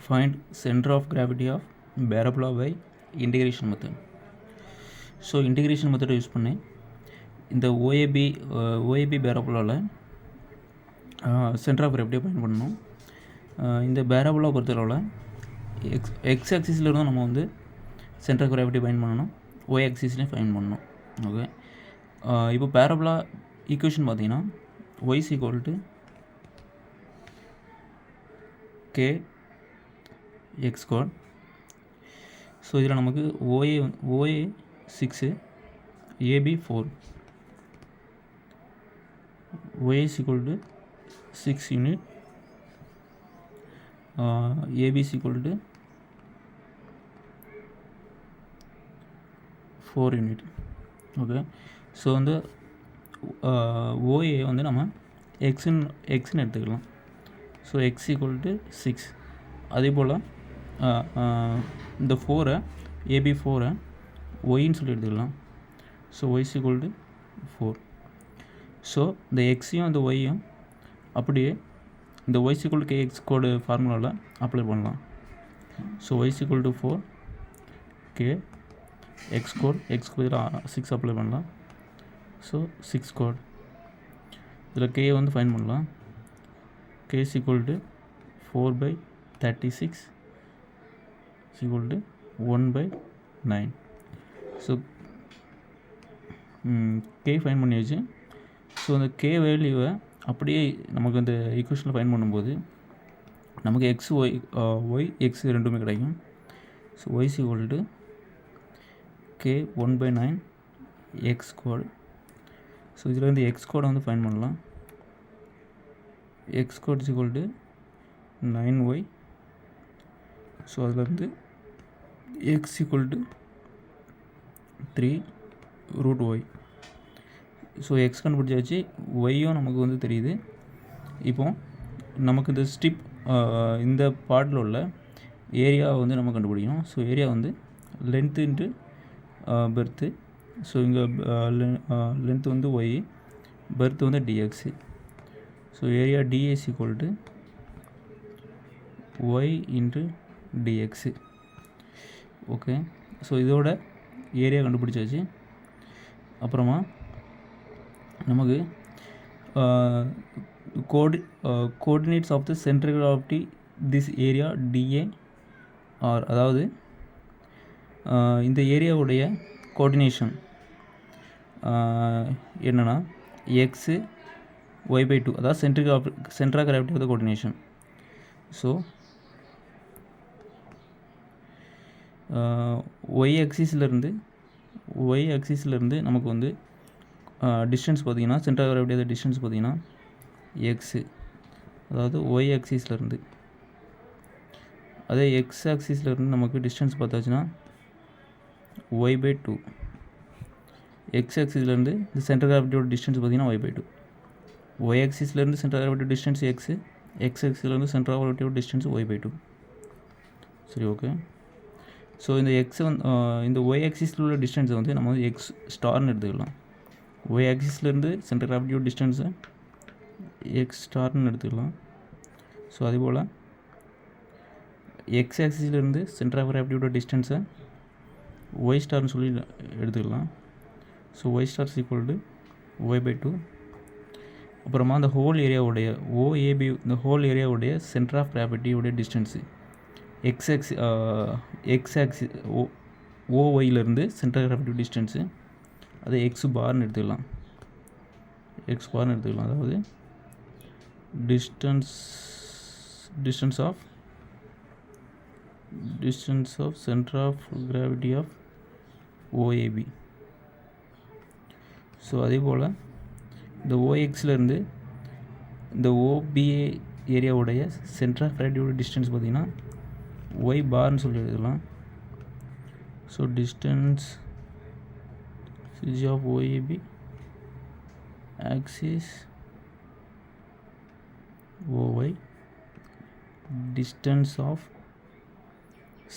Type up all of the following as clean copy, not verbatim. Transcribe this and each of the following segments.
find center of gravity of parabola by integration method. So integration மெத்தடை use பண்ணி இந்த OAP பேராபோலாவில் centre of கிராவிட்டியை பயன் பண்ணணும். இந்த பேராபோலா பொறுத்தளவில் எக்ஸ் ஆக்சிஸில் இருந்தும் நம்ம வந்து சென்டர் ஆஃப் கிராவிட்டி பயன் பண்ணணும், ஒய் ஆக்சிஸ்லேயும் பயன் பண்ணணும். ஓகே, இப்போ பேராபோலா ஈக்குவேஷன் பார்த்தீங்கன்னா y is equal to k x square. So இதில் நமக்கு OA 6, AB 4. OA is equal to 6 unit, AB is equal to 4 unit. Okay, so வந்து OA வந்து நம்ம எக்ஸ்ன்னு எடுத்துக்கலாம். So X equal to 6. அதே போல் இந்த 4 ஏபி 4 ஒய்ன்னு சொல்லி எடுத்துக்கலாம். So Y is equal to 4. So இந்த எக்ஸையும் இந்த ஒய்யும் அப்படியே இந்த Y is equal to KX கோடு ஃபார்முலாவில் அப்ளை பண்ணலாம். So Y is equal to 4 K X கோட் 6 அப்ளை பண்ணலாம். ஸோ 6 கோட் இதில் கே வந்து ஃபைன் பண்ணலாம். K is equal to 4/36 is equal to 1/9. So K find பண்ணியாச்சு. ஸோ அந்த கே வேல்யூவை அப்படியே நமக்கு அந்த ஈக்குவேஷனில் ஃபைன் பண்ணும்போது நமக்கு எக்ஸ் ஒய் எக்ஸ் ரெண்டுமே கிடைக்கும். So Y is equal to k 1/9 x கோடு. ஸோ இதில் வந்து எக்ஸ் கோடை வந்து ஃபைன் பண்ணலாம். எக்ஸ் கோட் is equal to 9y. So அதில் வந்து x equal to 3√y. So x கண்டுபிடிச்சாச்சு, ஒய்யும் நமக்கு வந்து தெரியுது. இப்போ நமக்கு இந்த ஸ்டிப் இந்த பார்ட்டில் உள்ள ஏரியாவை வந்து நம்ம கண்டுபிடிக்கணும். ஸோ ஏரியா வந்து லென்த்து இன்ட்டு பெர்த்து. ஸோ இங்கே லென்த்து வந்து ஒய், பெர்த்து வந்து DX. So area DS equal to Y into DX. Okay, so இதோட ஏரியா கண்டுபிடிச்சாச்சு. அப்புறமா நமக்கு coordinates of the centre of gravity this area DA R, அதாவது இந்த ஏரியாவுடைய கோஆர்டினேஷன் என்னென்னா எக்ஸு y/2, அதாவது centre of gravity of the coordination. So Y ஆக்சிஸ்லேருந்து நமக்கு வந்து டிஸ்டன்ஸ் பார்த்திங்கன்னா centre of gravity of distance பார்த்திங்கன்னா எக்ஸு, அதாவது ஒய் ஆக்சிஸ்லேருந்து. அதே எக்ஸ் ஆக்சிஸ்லேருந்து நமக்கு டிஸ்டன்ஸ் பார்த்தாச்சுன்னா y/2. எக்ஸ் ஆக்சிஸ்லேருந்து இந்த சென்டர் கிராவிட்டியோட டிஸ்டன்ஸ் பார்த்திங்கன்னா y/2. ஒய் ஆக்சிஸ்லேருந்து சென்டர் கிராவிட்டியோட டிஸ்டன்ஸ் எக்ஸு, எக்ஸ் ஆக்சிஸ்லேருந்து சென்டர் கிராவிட்டியோட டிஸ்டன்ஸ் y/2. சரி, ஓகே. ஸோ இந்த எக்ஸை வந்து இந்த ஒய் ஆக்சிஸில் உள்ள டிஸ்டன்ஸை வந்து நம்ம வந்து எக்ஸ் ஸ்டார்னு எடுத்துக்கலாம். ஒய் ஆக்சிஸ்லேருந்து சென்டர் கிராவிட்டியோட டிஸ்டன்ஸை எக்ஸ் ஸ்டார்னு எடுத்துக்கலாம். ஸோ அதேபோல் எக்ஸ் ஆக்சிஸ்லேருந்து சென்டர் ஆஃப் கிராவிட்டியோட டிஸ்டன்ஸை ஒய் ஸ்டார்னு சொல்லி எடுத்துக்கலாம். So Y star is equal to y/2. அப்புறமா அந்த ஹோல் ஏரியாவுடைய ஓஏபி, இந்த ஹோல் ஏரியாவுடைய சென்டர் ஆஃப் கிராவிட்டியோடைய டிஸ்டன்ஸு எக்ஸ் ஆக்சிஸ் ஓஒய்லேருந்து சென்டர் கிராவிட்டி டிஸ்டன்ஸு அதை எக்ஸ் பார்னு எடுத்துக்கலாம். அதாவது distance of centre of gravity of OAB. So அதே போல் இந்த ஓஎக்ஸ்லேருந்து இந்த ஓபிஏ ஏரியாவுடைய சென்டர் ஆஃப் கிராவிட்டியோட டிஸ்டன்ஸ் பார்த்திங்கன்னா ஒய் பார்னு சொல்லி எழுதலாம். So distance of OAB axis OY, distance of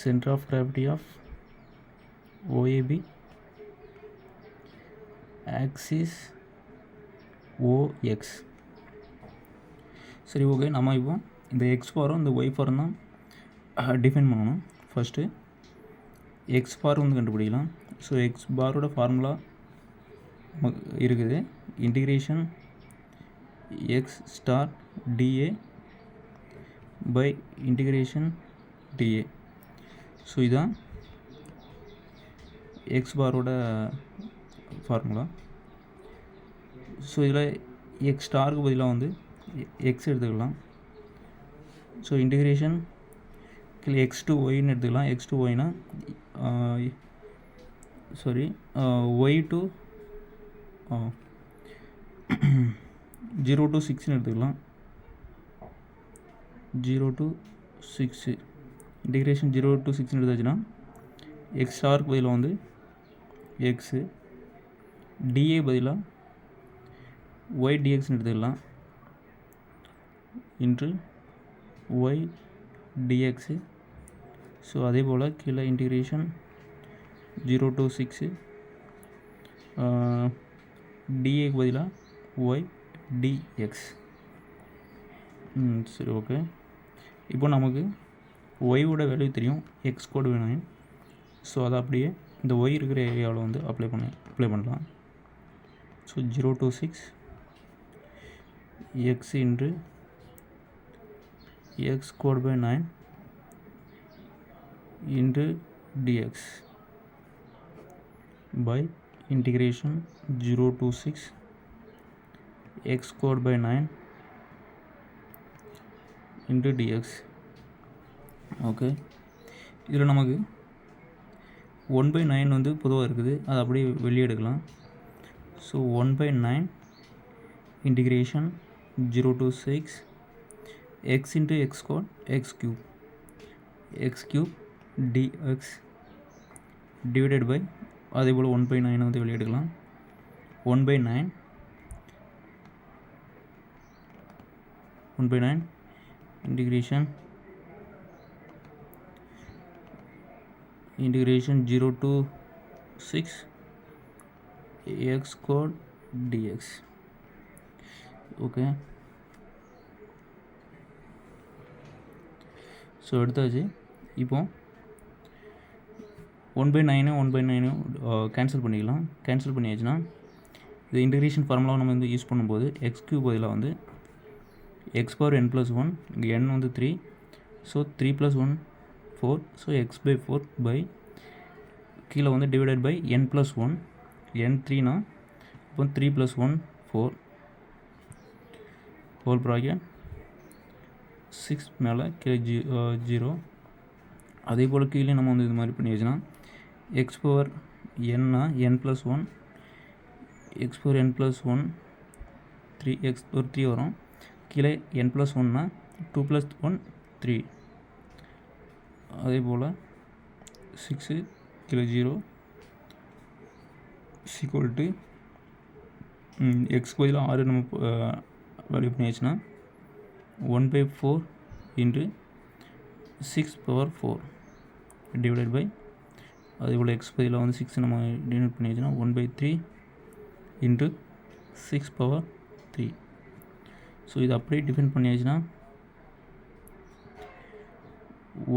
center of gravity of OAB axis OX. சரி, ஓகே. நம்ம இப்போ இந்த எக்ஸ் ஃபாரும் இந்த ஒய் ஃபாரும் தான் டிஃபைன் பண்ணணும். ஃபஸ்ட்டு எக்ஸ் பார் வந்து கண்டுபிடிக்கலாம். ஸோ எக்ஸ் பாரோட ஃபார்முலா இருக்குது, integration X star DA by integration DA. So இதுதான் எக்ஸ் பாரோட ஃபார்முலா. ஸோ இதில் எக்ஸ் ஸ்டாருக்கு பதிலாக வந்து எக்ஸ் எடுத்துக்கலாம். ஸோ இன்டிகிரேஷன் எக்ஸ் டு ஒய்ன்னு எடுத்துக்கலாம். எக்ஸ் டு ஒய்னா ஒய் டு 0 to 6ன்னு எடுத்துக்கலாம். 0 to 6 இன்டிகிரேஷன் 0 to 6ன்னு எடுத்தாச்சுன்னா எக்ஸ் ஸ்டாருக்கு பதிலாக வந்து எக்ஸு, டிஏ பதிலாக ஒய் டிஎக்ஸ்ன்னு எடுத்துக்கலாம் இன்ட்டு ஒய் டிஎக்ஸு. ஸோ அதே போல் கீழே இன்டிகிரேஷன் 0 to 6 டிஏக்கு பதிலாக ஒய் டிஎக்ஸ். சரி, ஓகே. இப்போ நமக்கு ஒய்யோட வேல்யூ தெரியும், எக்ஸ் கோடு வேணும். ஸோ அதை அப்படியே இந்த ஒய் இருக்கிற ஏரியாவில் வந்து அப்ளை பண்ணலாம். So 0 to 6 x into x கோட் by 9 into dx by integration 0 to 6 x squared by 9 into dx. Okay, இதில் நமக்கு 1/9 வந்து பொதுவாக இருக்குது, அது அப்படியே வெளியே எடுக்கலாம். So 1/9 integration 0 to 6 x into x squared x cube dx divided by அதே போல் 1/9 வந்து வெளியே எடுக்கலாம். 1/9 integration 0 to 6 x squared dx. Okay, so எடுத்தாச்சு. இப்போ 1/9 கேன்சல் பண்ணிக்கலாம். கேன்சல் பண்ணியாச்சுன்னா இது இன்டிகிரேஷன் ஃபார்முலாவை நம்ம வந்து யூஸ் பண்ணும்போது எக்ஸ் கியூப் பதிலாக வந்து எக்ஸ் பவர் n+1, இங்கே n வந்து 3, ஸோ 3 + 1 4, ஸோ x/4 பை கீழே வந்து டிவைடட் பை n+1, n 3னா இப்போ 3 + 1 4 ஹோல் ப்ராக்கெட் 6 மேலே கீழே 0. அதே போல் கீழே நம்ம வந்து இது மாதிரி பண்ணி வச்சுன்னா எக்ஸ் பவர் n-னா n+1, x power n+1 3 x power 3 வரும். கீழே n+1னா 2 + 1 3. அதே போல் 6 கீழே 0 = எக்ஸ் பதிலாக 6 நம்ம வேல்யூ பண்ணியாச்சுன்னா 1/4 இன்ட்டு 6/4 டிவைடட் பை அதே போல் எக்ஸ் பதிலாக வந்து 6 நம்ம டிவைட் பண்ணியாச்சுன்னா 1/3 இன்ட்டு 6/3. ஸோ இது அப்படியே டிஃபைன் பண்ணியாச்சுன்னா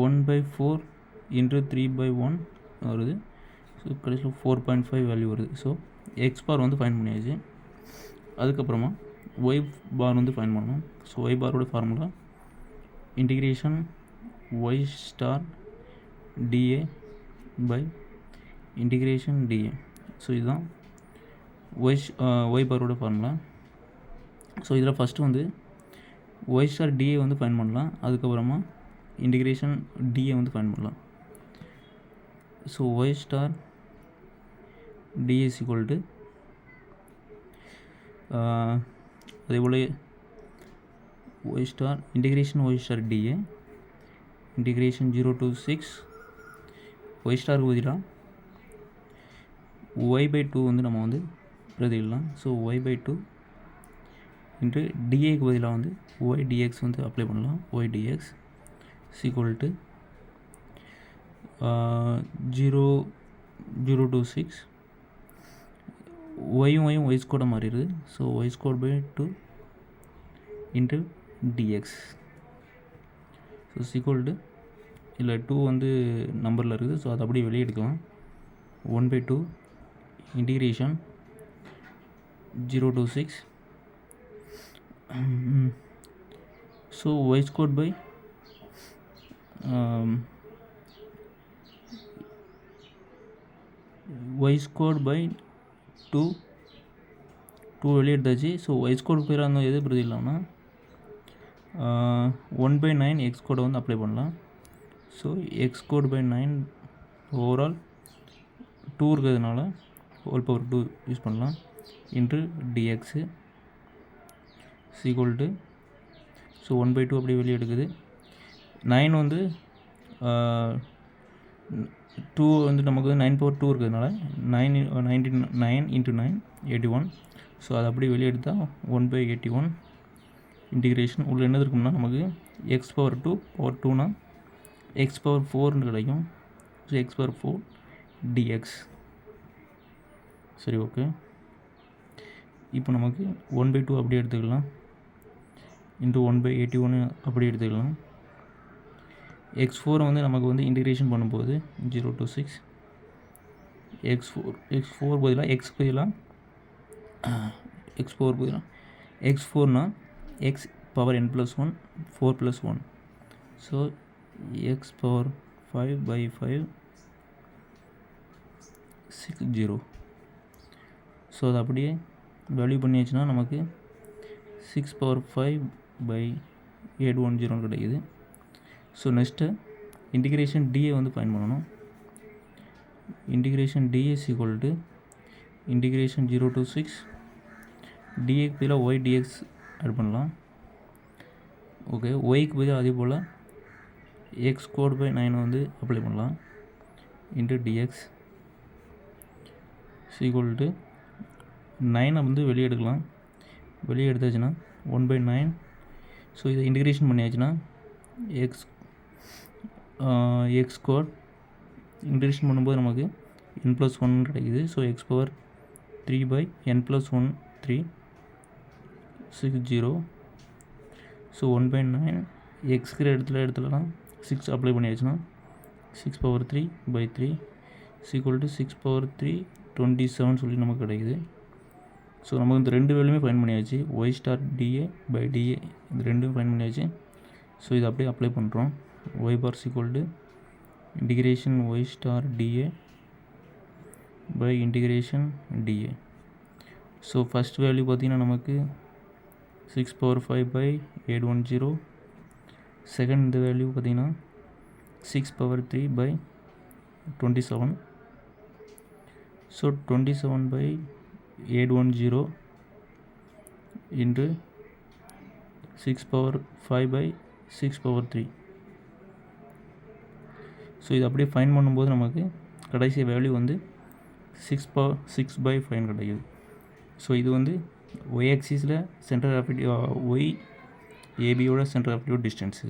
1/4 இன்ட்டு 3/1 வருது. ஸோ கடைசியில் 4.5 வேல்யூ வருது. ஸோ எக்ஸ் பார் வந்து ஃபைன் பண்ணியாச்சு. அதுக்கப்புறமா ஒய் பார் வந்து ஃபைன் பண்ணணும். ஸோ ஒய் பாரோட formula integration y star DA by integration DA. So இதுதான் ஒய் பாரோட ஃபார்முலா. ஸோ இதில் ஃபஸ்ட்டு வந்து ஒய் ஸ்டார் டிஏ வந்து ஃபைன் பண்ணலாம். அதுக்கப்புறமா இன்டிகிரேஷன் டிஏ வந்து ஃபைன் பண்ணலாம். ஸோ ஒய் ஸ்டார் டிஏ = அதே போல் y star integration y star dA integration 0 to 6 y ஸ்டாருக்கு பதிலாக y/2 வந்து நம்ம வந்து பிரதிடலாம். ஸோ y/2 இன்ட்டு டிஏக்கு பதிலாக வந்து ஒய் டிஎக்ஸ் வந்து அப்ளை பண்ணலாம். ஒய் டிஎக்ஸ் = 0 to 6 ஒய்யும் ஒய் ஸ்கோட மாறிடுது. So y²/2 into dx. So = இல்லை 2 வந்து நம்பரில் இருக்குது. ஸோ அதை அப்படியே வெளியே எடுக்கலாம். 1/2 integration 0 to 6. So y squared by y squared by 2 வெளியே எடுத்தாச்சு. ஸோ y squared பேர் அந்த எது பிரதி இல்லாமல் 1/9 x ஸ்கொயரை வந்து அப்ளை பண்ணலாம். So x squared by 9 overall 2 இருக்கிறதுனால ஹோல் பவர் 2 யூஸ் பண்ணலாம் into dx equal to so 1/2 அப்படியே வெளியே எடுக்குது. 9 வந்து 2 வந்து நமக்கு 9 பவர் 2 இருக்கிறதுனால 9 இன்ட்டு 9 81. ஸோ அதை அப்படியே வெளியே எடுத்தால் 1/81 இன்டிகிரேஷன் உள்ள என்னது இருக்கும்னா நமக்கு x பவர் 2 பவர் 2னா x பவர் 4ன்னு கிடைக்கும். So x power 4 dx. சரி, ஓகே. இப்போ நமக்கு 1/2 அப்படியே எடுத்துக்கலாம் இன்ட்டு 1/81 அப்படியே எடுத்துக்கலாம். x4 வந்து நமக்கு வந்து இன்டிகிரேஷன் பண்ணும்போது 0 to 6 x4 பதிலாக x4னா x power n+1 4+1. So x power 5/5 60. So அதை அப்படியே வேல்யூ பண்ணியாச்சுன்னா நமக்கு 6 பவர் 5/810 கிடைக்குது. ஸோ நெக்ஸ்ட்டு இன்டிகிரேஷன் டிஏ வந்து ஃபைண்ட் பண்ணணும். Integration dS equal to integration 0 to 6 டிஏக்கு பதிலாக ஒய் டிஎக்ஸ் ஆட் பண்ணலாம். ஓகே, ஒய்க்கு பதிலாக அதே போல் எக்ஸ் ஸ்கொயர்ட் பை 9 வந்து அப்ளை பண்ணலாம் இன்ட்டு டிஎக்ஸ் ஈக்குவல் டு 9 வந்து வெளியே எடுக்கலாம். வெளியே எடுத்தாச்சுன்னா 1/9. ஸோ இதை இன்டிகிரேஷன் பண்ணியாச்சுன்னா எக்ஸ் ஸ்கொயர் இன்டிகிரேஷன் பண்ணும்போது நமக்கு n+1 கிடைக்குது. So X power 3/n+1 3 60. So 1/9 எக்ஸ்கிற இடத்துலலாம் 6 அப்ளை பண்ணியாச்சுன்னா 6 பவர் 3/3 ஈக்குவல் டு 6 பவர் 3 27 சொல்லி நமக்கு கிடைக்குது. ஸோ நமக்கு இந்த ரெண்டு வேலையுமே ஃபைன் பண்ணியாச்சு. ஒய் ஸ்டார் dA/dA இந்த ரெண்டும் ஃபைன் பண்ணியாச்சு. ஸோ இதை அப்படியே அப்ளை பண்ணுறோம். Y bar equal to integration y star dA/இன்டிகிரேஷன் dA. ஸோ ஃபஸ்ட் வேல்யூ பார்த்திங்கன்னா நமக்கு 6 பவர் 5/810. செகண்ட் இந்த வேல்யூ பார்த்திங்கன்னா 6 power 3/27. So 27/810 into 6 power 5/6 power 3. So இது அப்படியே ஃபைன் பண்ணும்போது நமக்கு கடைசி வேல்யூ வந்து 6/5 கிடைக்குது. ஸோ இது வந்து ஒய் ஆக்சிஸில் சென்டர் ஆஃப் ஒய் ஏபியோட சென்டர் ஆஃப் டிஸ்டன்ஸு.